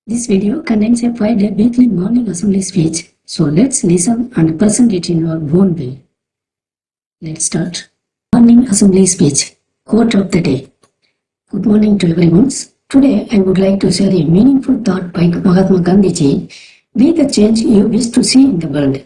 This video contains a 5-day weekly morning assembly speech, so let's listen and present it in our own way. Let's start. Morning assembly speech. Quote of the day. Good morning to everyone. Today I would like to share a meaningful thought by Mahatma Gandhi. Be the change you wish to see in the world.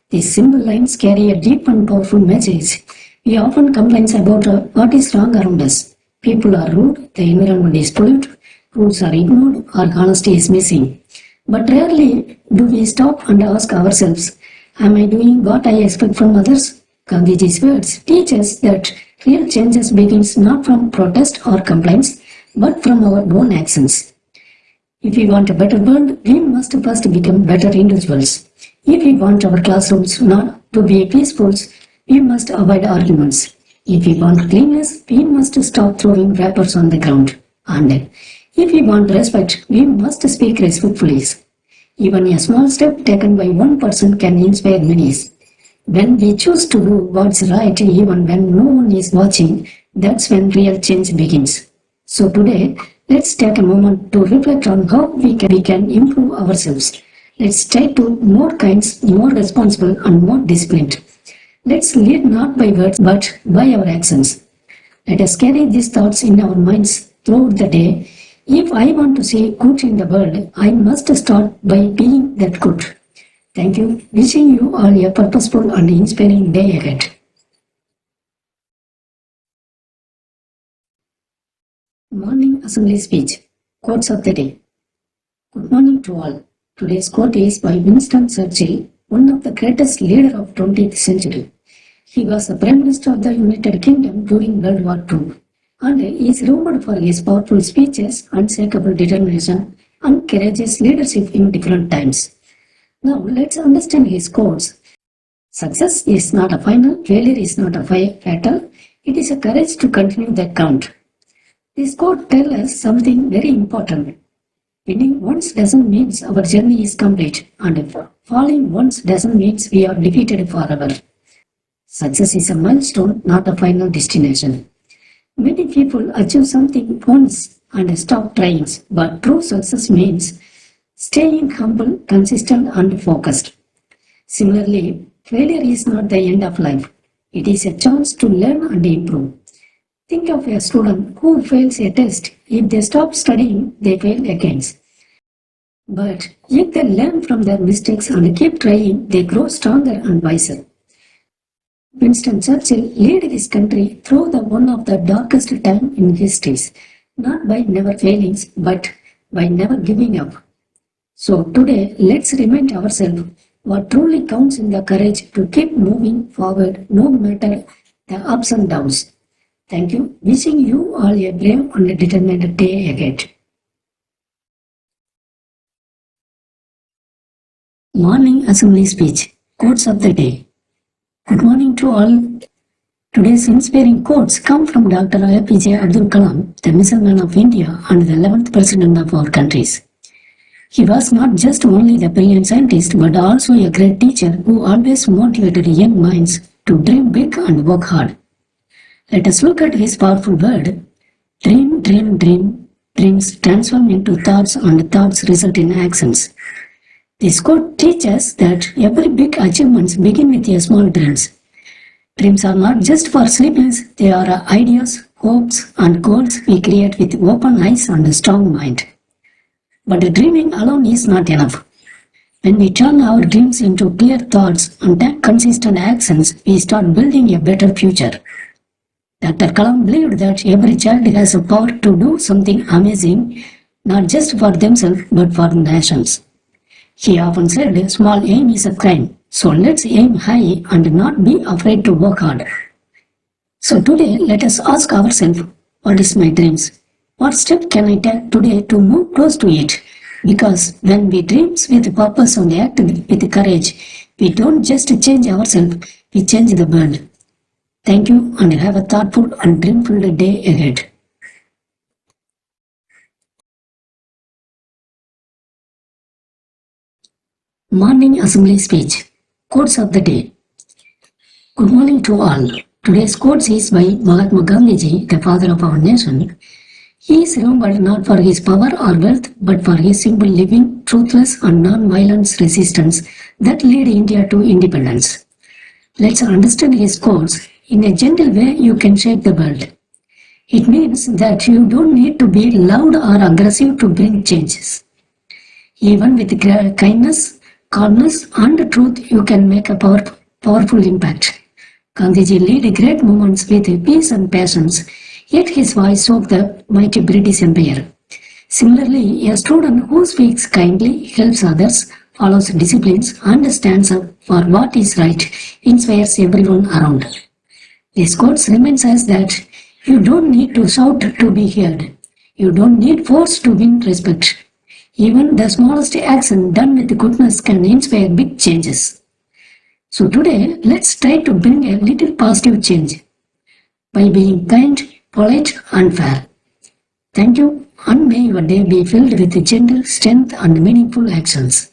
These simple lines carry a deep and powerful message. We often complain about what is wrong around us. People are rude, the environment is polluted, rules are ignored, or honesty is missing. But rarely do we stop and ask ourselves, am I doing what I expect from others? Gandhiji's words teach us that real changes begins not from protest or complaints, but from our own actions. If we want a better world, we must first become better individuals. If we want our classrooms not to be peaceful, we must avoid arguments. If we want cleanliness, we must stop throwing wrappers on the ground. And if we want respect, we must speak respectfully. Even a small step taken by one person can inspire many. When we choose to do what's right even when no one is watching, that's when real change begins. So today, let's take a moment to reflect on how we can improve ourselves. Let's try to be more kind, more responsible, and more disciplined. Let's lead not by words but by our actions. Let us carry these thoughts in our minds throughout the day. If I want to see good in the world, I must start by being that good. Thank you. Wishing you all a purposeful and inspiring day ahead. Morning Assembly Speech. Quotes of the day. Good morning to all. Today's quote is by Winston Churchill, one of the greatest leaders of 20th century. He was the Prime Minister of the United Kingdom during World War II, and is remembered for his powerful speeches, unshakable determination, and courageous leadership in different times. Now let's understand his quotes. Success is not a final, failure is not a fatal, it is a courage to continue the count. This quote tells us something very important. Winning once doesn't mean our journey is complete, and falling once doesn't mean we are defeated forever. Success is a milestone, not a final destination. Many people achieve something once and stop trying, but true success means staying humble, consistent, and focused. Similarly, failure is not the end of life. It is a chance to learn and improve. Think of a student who fails a test. If they stop studying, they fail again. But if they learn from their mistakes and keep trying, they grow stronger and wiser. Winston Churchill led his country through one of the darkest times in history, not by never failing, but by never giving up. So today, let's remind ourselves what truly counts in the courage to keep moving forward no matter the ups and downs. Thank you. Wishing you all a brave and determined day ahead. Morning Assembly Speech. Quotes of the day. Good morning to all. Today's inspiring quotes come from Dr. A.P.J. Abdul Kalam, the missile man of India and the 11th President of our countries. He was not just only the brilliant scientist but also a great teacher who always motivated young minds to dream big and work hard. Let us look at his powerful word. Dream, dream, dream. Dreams transform into thoughts and thoughts result in actions. This quote teaches that every big achievement begins with small dreams. Dreams are not just for sleepings, they are ideas, hopes, and goals we create with open eyes and a strong mind. But dreaming alone is not enough. When we turn our dreams into clear thoughts and take consistent actions, we start building a better future. Dr. Kalam believed that every child has a power to do something amazing, not just for themselves but for nations. He often said, small aim is a crime, so let's aim high and not be afraid to work hard. So today, let us ask ourselves, what is my dreams? What step can I take today to move close to it? Because when we dream with purpose and act with courage, we don't just change ourselves, we change the world. Thank you and have a thoughtful and dream-filled day ahead. Morning Assembly Speech. Quotes of the day. Good morning to all. Today's quote is by Mahatma Gandhi, the father of our nation. He is remembered not for his power or wealth, but for his simple living, truthless and non-violence resistance that led India to independence. Let's understand his quotes. In a gentle way, you can shape the world. It means that you don't need to be loud or aggressive to bring changes. Even with kindness, calmness and truth, you can make a powerful impact. Gandhiji led great movements with peace and patience, yet his voice shook the mighty British Empire. Similarly, a student who speaks kindly, helps others, follows disciplines, and stands up for what is right, inspires everyone around. This quote reminds us that you don't need to shout to be heard. You don't need force to win respect. Even the smallest action done with goodness can inspire big changes. So today, let's try to bring a little positive change by being kind, polite, and fair. Thank you, and may your day be filled with gentle strength and meaningful actions.